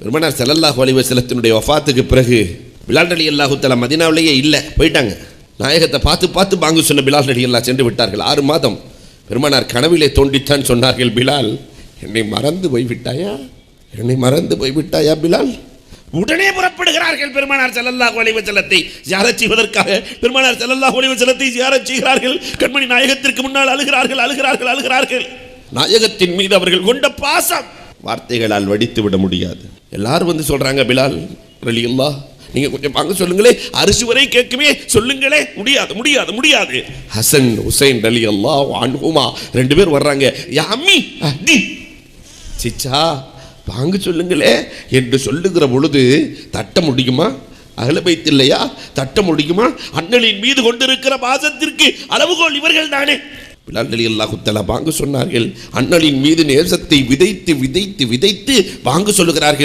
பெருமானார் ஸல்லல்லாஹு அலைஹி வஸல்லத்தினுடைய வஃபாத்துக்கு பிறகு பிலால் ரலியல்லாஹு தஆலா மதீனாவிலேயே இல்லை, போயிட்டாங்க. நாயகத்தை பார்த்து பார்த்து பாங்கு சொன்ன பிலால் ரலியல்லாஹு சென்று விட்டார்கள். 6 மாதம் பெருமானார் கனவிலே தோண்டித்தான் சொன்னார்கள், பிலால் என்னை மறந்து போய்விட்டாயா, என்னை மறந்து போய்விட்டாயா பிலால். உடனே புறப்படுகிறார்கள். பெருமானார் ஸல்லல்லாஹு அலைஹி வஸல்லத்தை ஜியாரத் செய்வதற்காக பெருமானார் ஸல்லல்லாஹு அலைஹி வஸல்லத்தை ஜியாரத் செய்கிறார்கள். கண்மணி நாயகத்திற்கு முன்னால் அழுகிறார்கள். நாயகத்தின் மீது அவர்கள் கொண்ட பாசம் வார்த்தைகளால் வடித்து விட முடியாது. எல்லாரும் வந்து சொல்றாங்க, பிலால் ரலியல்லாஹு நீங்க கொஞ்சம் வாங்க சொல்லுங்களே, அரிசி வரை கேட்குமே, சொல்லுங்களே. முடியாது. ஹசன் ஹுசைன் ரலியல்லாஹு அன்ஹுமா 2 பேர் வர்றாங்க. யா அம்மி அஹ்தி சிச்சா வாங்க சொல்லுங்களே என்று சொல்லுகிற பொழுது தட்ட முடியுமா? அகல பைத் இல்லையா? தட்ட முடியுமா? அண்ணலின் மீது கொண்டிருக்கிற பாசத்திற்கு அளவுகோல் இவர்கள் தானே. பிலால் ரலியல்லாஹு தஆலா வாங்க சொன்னார்கள். அண்ணலின் மீது நேசத்தை விதைத்து வாங்க சொல்லுகிறார்கள்.